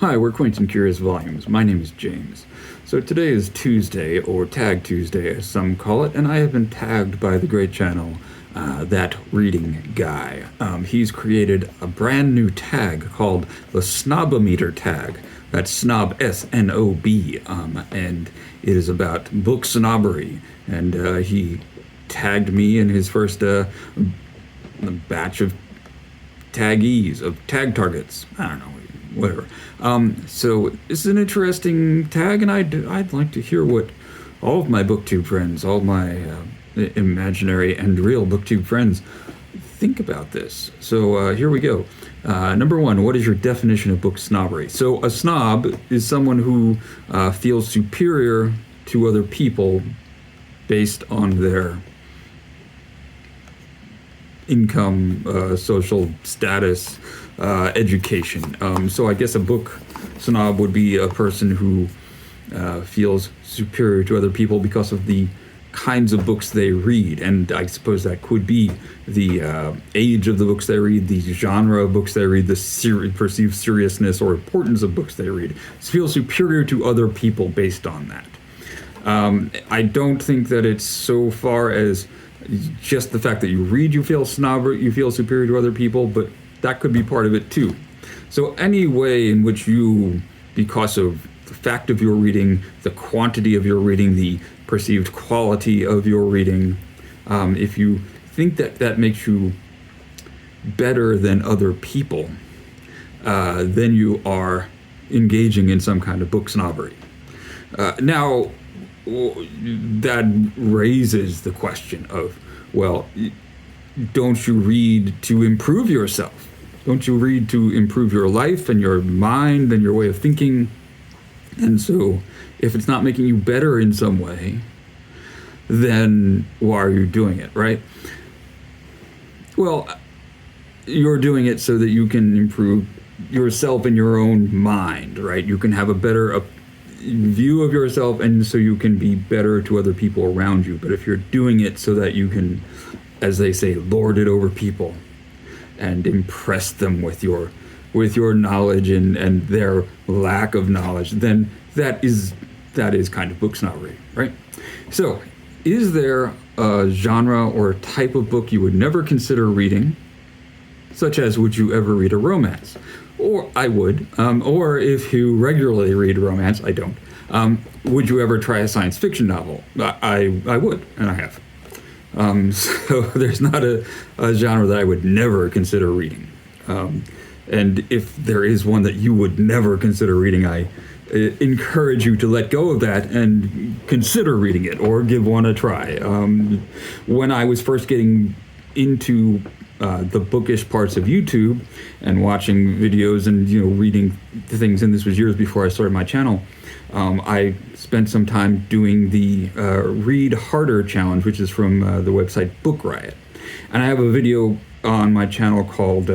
Hi, we're Quaint and Curious Volumes. My name is James. So today is Tuesday, or Tag Tuesday as some call it, and I have been tagged by the great channel, That Reading Guy. He's created a brand new tag called the Snob-o-meter Tag. That's snob, S-N-O-B, and it is about book snobbery. And he tagged me in his first batch of taggees, of tag targets. I don't know, whatever. So this is an interesting tag, and I'd like to hear what all of my booktube friends, all my imaginary and real booktube friends, think about this. So here we go. Number one, what is your definition of book snobbery? So a snob is someone who feels superior to other people based on their income, social status, education. So I guess a book snob would be a person who feels superior to other people because of the kinds of books they read, and I suppose that could be the age of the books they read, the genre of books they read, the perceived seriousness or importance of books they read. Feel superior to other people based on that. I don't think that it's so far as just the fact that you read, you feel superior to other people, but that could be part of it too. So any way in which you, because of the fact of your reading, the quantity of your reading, the perceived quality of your reading, if you think that that makes you better than other people, then you are engaging in some kind of book snobbery. Now, that raises the question of, well, don't you read to improve yourself? Don't you read to improve your life and your mind and your way of thinking? And so if it's not making you better in some way, then why are you doing it, right? Well, you're doing it so that you can improve yourself in your own mind, right? You can have a better view of yourself, and so you can be better to other people around you. But if you're doing it so that you can, as they say, lord it over people and impress them with your knowledge and their lack of knowledge, then that is kind of book snobbery, right? So, is there a genre or a type of book you would never consider reading, such as would you ever read a romance? Or I would, or if you regularly read romance, I don't. Would you ever try a science fiction novel? I would, and I have. So there's not a genre that I would never consider reading. And if there is one that you would never consider reading, I encourage you to let go of that and consider reading it or give one a try. When I was first getting into the bookish parts of YouTube and watching videos and reading things, and this was years before I started my channel, I spent some time doing the Read Harder challenge, which is from the website Book Riot. And I have a video on my channel called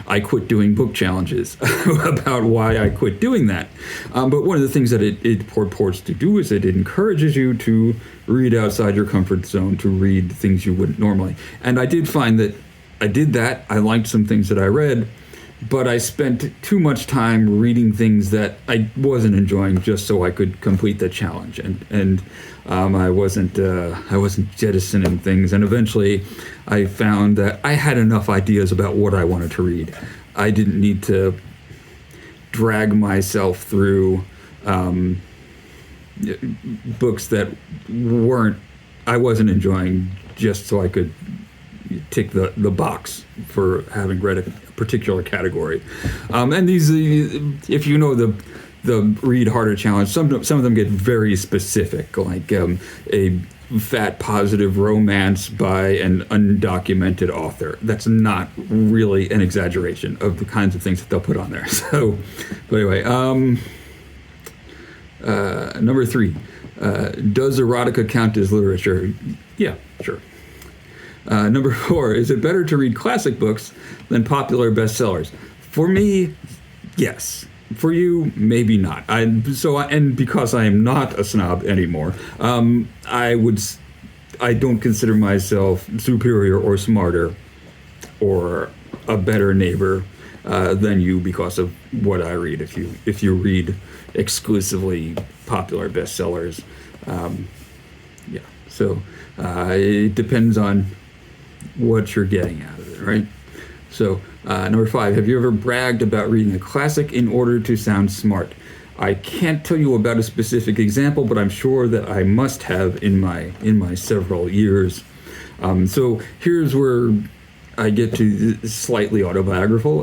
I Quit Doing Book Challenges about why I quit doing that. But one of the things that it purports to do is it encourages you to read outside your comfort zone, to read things you wouldn't normally. And I did find that I did that. I liked some things that I read, but I spent too much time reading things that I wasn't enjoying just so I could complete the challenge. And I wasn't jettisoning things. And eventually I found that I had enough ideas about what I wanted to read. I didn't need to drag myself through books that I wasn't enjoying just so I could tick the box for having read a particular category. And these, if you know the Read Harder challenge, some of them get very specific, like a fat positive romance by an undocumented author. That's not really an exaggeration of the kinds of things that they'll put on there. So, but anyway, number 3, does erotica count as literature? Yeah, sure. Number 4, is it better to read classic books than popular bestsellers? For me, yes. For you, maybe not. And because I am not a snob anymore, I don't consider myself superior or smarter or a better neighbor than you because of what I read. If you read exclusively popular bestsellers, yeah. So it depends on what you're getting out of it, right? So number 5, have you ever bragged about reading a classic in order to sound smart? I can't tell you about a specific example, but I'm sure that I must have in my several years. So here's where I get to slightly biographical,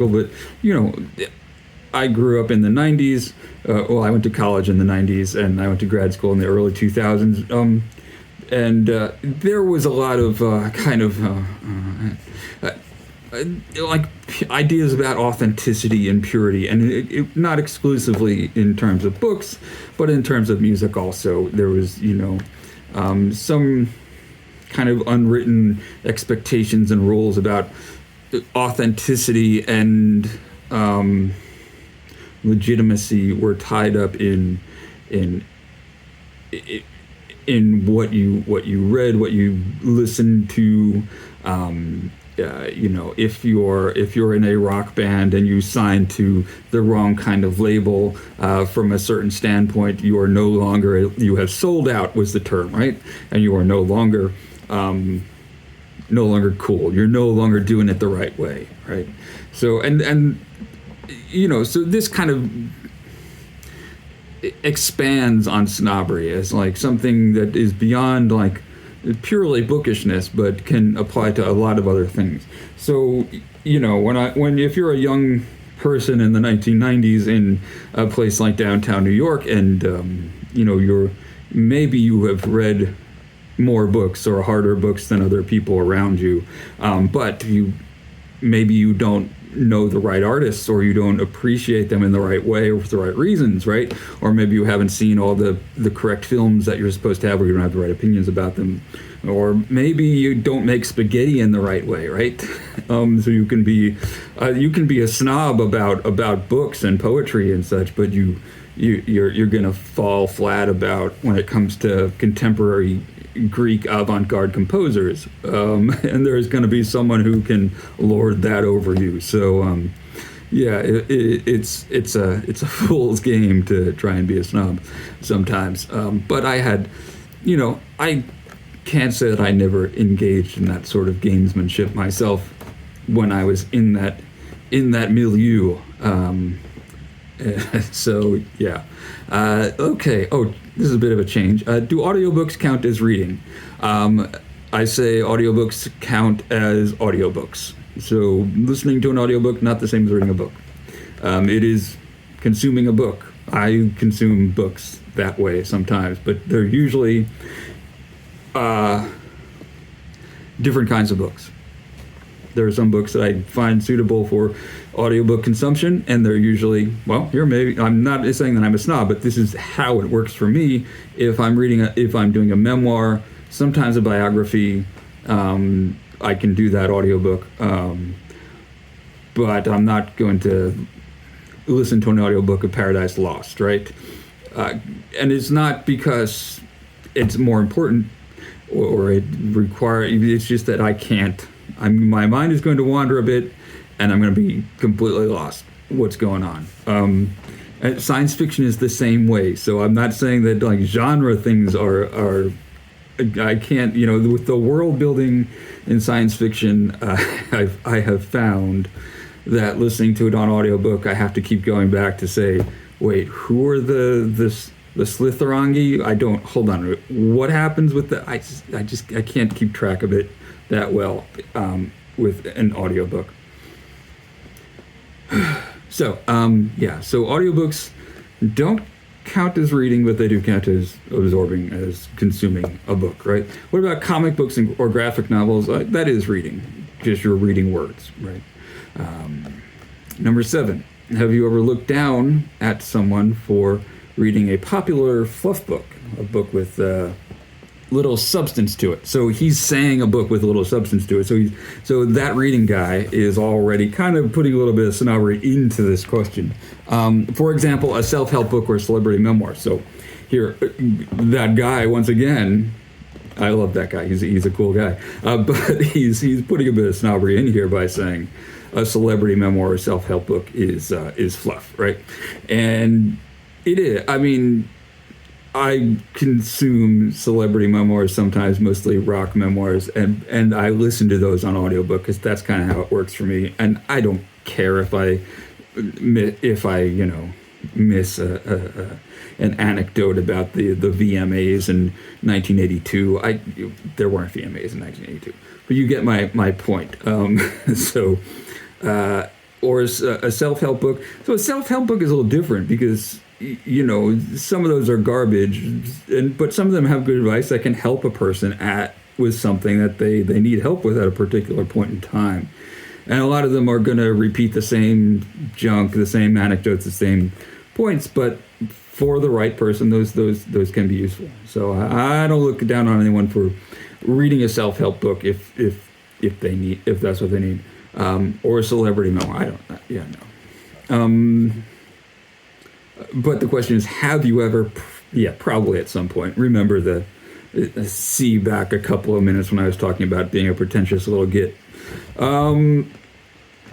but I grew up in the 90s. I went to college in the 90s, and I went to grad school in the early 2000s. And there was a lot of like ideas about authenticity and purity, and it not exclusively in terms of books, but in terms of music also. There was, some kind of unwritten expectations and rules about authenticity and legitimacy were tied up in what you read, what you listened to. If you're in a rock band and you sign to the wrong kind of label from a certain standpoint, you have sold out was the term, right? And you are no longer cool. You're no longer doing it the right way, right? So so this kind of expands on snobbery as like something that is beyond like purely bookishness, but can apply to a lot of other things. So, if you're a young person in the 1990s in a place like downtown New York, and maybe you have read more books or harder books than other people around you, but maybe you don't know the right artists, or you don't appreciate them in the right way or for the right reasons, right? Or maybe you haven't seen all the correct films that you're supposed to have, or you don't have the right opinions about them. Or maybe you don't make spaghetti in the right way, right? So you can be a snob about books and poetry and such, but you're gonna fall flat about when it comes to contemporary Greek avant-garde composers, and there's going to be someone who can lord that over you. So, it's a fool's game to try and be a snob sometimes. But I can't say that I never engaged in that sort of gamesmanship myself when I was in that milieu. So yeah. Okay. Oh, this is a bit of a change. Do audiobooks count as reading? I say audiobooks count as audiobooks. So listening to an audiobook, not the same as reading a book. It is consuming a book. I consume books that way sometimes, but they're usually different kinds of books. There are some books that I find suitable for audiobook consumption, and they're usually, I'm not saying that I'm a snob, but this is how it works for me. If I'm doing a memoir, sometimes a biography, I can do that audiobook, but I'm not going to listen to an audiobook of Paradise Lost, right? And it's not because it's more important or it's just that I can't. My mind is going to wander a bit, and I'm going to be completely lost what's going on. And science fiction is the same way. So I'm not saying that like genre things are I can't, with the world building in science fiction, I have found that listening to it on audiobook, I have to keep going back to say, wait, who are the Slithorangi? Hold on, what happens with the, I can't keep track of it that well with an audiobook. So audiobooks don't count as reading, but they do count as absorbing, as consuming a book, right? What about comic books or graphic novels? That is reading, because you're reading words, right? Number 7, have you ever looked down at someone for reading a popular fluff book, a book with little substance to it? So he's saying a book with a little substance to it. So that reading guy is already kind of putting a little bit of snobbery into this question. For example, a self-help book or a celebrity memoir. So here, that guy, once again, I love that guy. He's a cool guy. But he's putting a bit of snobbery in here by saying, a celebrity memoir or self-help book is fluff, right? And it is. I mean, I consume celebrity memoirs sometimes, mostly rock memoirs, and I listen to those on audiobook because that's kind of how it works for me. And I don't care if I miss an anecdote about the VMAs in 1982. There weren't VMAs in 1982, but you get my point. Or a self-help book. So a self-help book is a little different because some of those are garbage, but some of them have good advice that can help a person with something that they need help with at a particular point in time. And a lot of them are going to repeat the same junk, the same anecdotes, the same points, but for the right person, those can be useful. So I don't look down on anyone for reading a self-help book if that's what they need, or a celebrity memoir. But the question is, have you ever? Yeah, probably at some point. Remember see back a couple of minutes when I was talking about being a pretentious little git.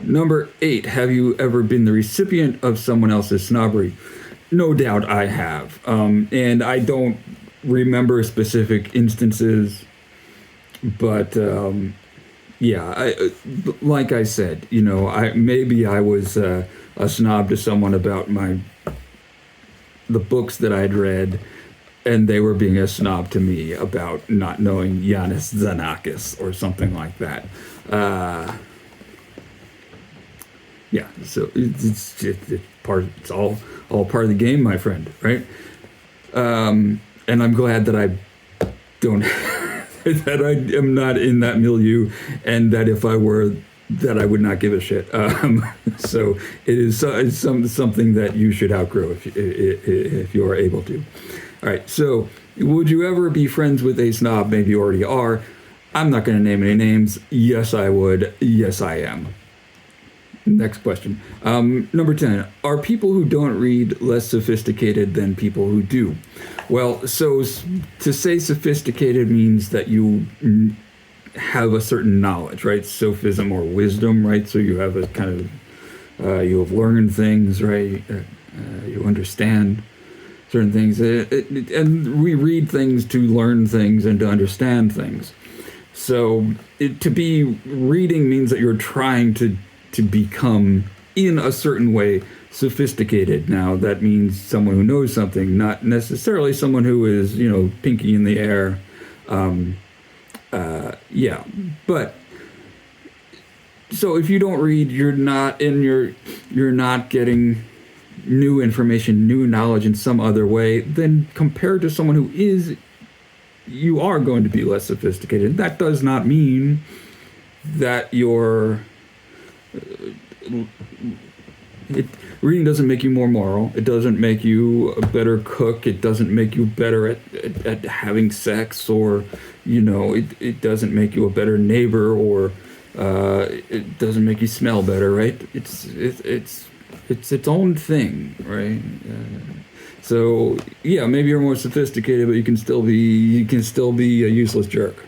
Number 8, have you ever been the recipient of someone else's snobbery? No doubt I have. And I don't remember specific instances, but like I said, maybe I was a snob to someone about the books that I'd read, and they were being a snob to me about not knowing Yanis Xenakis or something like that. So it's all part of the game, my friend, right? And I'm glad that I don't that I am not in that milieu, and that if I were, that I would not give a shit. So it's something that you should outgrow if you are able to. All right. So would you ever be friends with a snob? Maybe you already are. I'm not going to name any names. Yes, I would. Yes, I am. Next question. Number 10. Are people who don't read less sophisticated than people who do? Well, so to say sophisticated means that you have a certain knowledge, right? Sophism or wisdom, right? So you have a kind of, you have learned things, right? You understand certain things. And we read things to learn things and to understand things. So to be reading means that you're trying to become, in a certain way, sophisticated. Now, that means someone who knows something, not necessarily someone who is, pinky in the air. But so if you don't read, you're not getting new information, new knowledge in some other way. Then compared to someone who is, you are going to be less sophisticated. That does not mean that you're reading doesn't make you more moral. It doesn't make you a better cook. It doesn't make you better at having sex, or it doesn't make you a better neighbor, or it doesn't make you smell better, right? It's its own thing, right? So maybe you're more sophisticated, but you can still be a useless jerk.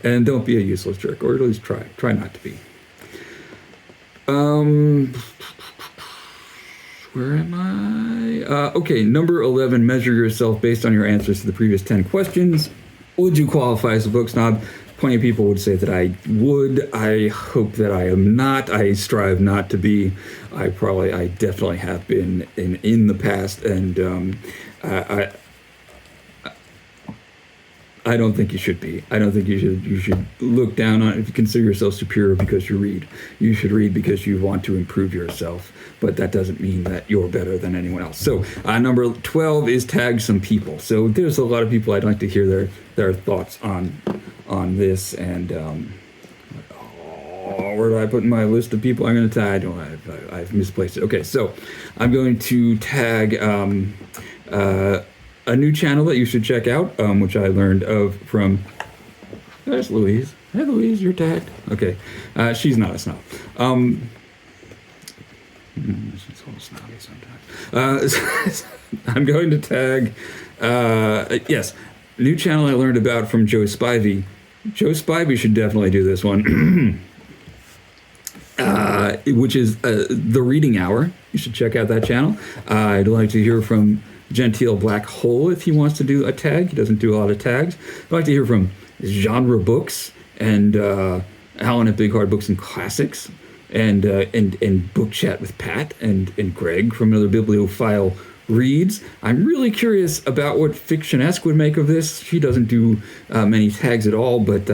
And don't be a useless jerk, or at least try not to be. Where am I? Okay, number 11, measure yourself based on your answers to the previous 10 questions. Would you qualify as a book snob? Plenty of people would say that I would. I hope that I am not. I strive not to be. I definitely have been in the past, and I don't think you should be. I don't think you should look down on it if you consider yourself superior because you read. You should read because you want to improve yourself, but that doesn't mean that you're better than anyone else. So number 12 is tag some people. So there's a lot of people I'd like to hear their thoughts on this. And where do I put in my list of people I'm going to tag? I've misplaced it. Okay, so I'm going to tag a new channel that you should check out, which I learned of from... There's Louise. Hey, Louise, you're tagged. Okay. She's not a snob. She's a little snobby sometimes. I'm going to tag... yes, new channel I learned about from Joe Spivey, Joe Spivey should definitely do this one, which is The Reading Hour. You should check out that channel. I'd like to hear from Gentile Black Hole if he wants to do a tag. He doesn't do a lot of tags. I'd like to hear from Genre Books and Alan at Big Hard Books and Classics, and Book Chat with Pat and Greg from Another Bibliophile Reads. I'm really curious about what Fiction-esque would make of this. She doesn't do many tags at all, but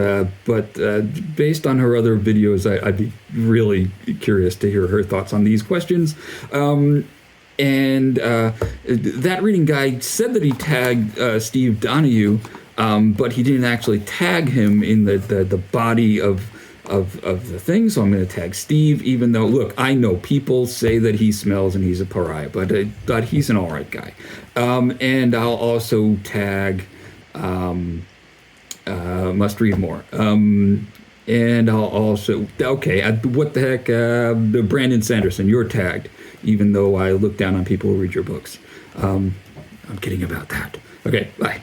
based on her other videos, I'd be really curious to hear her thoughts on these questions. That reading guy said that he tagged Steve Donahue, but he didn't actually tag him in the body of the thing, so I'm going to tag Steve, even though, look, I know people say that he smells and he's a pariah, but he's an all right guy. And I'll also tag Must Read More. And I'll also, what the heck, Brandon Sanderson, you're tagged, even though I look down on people who read your books. I'm kidding about that. Okay, bye.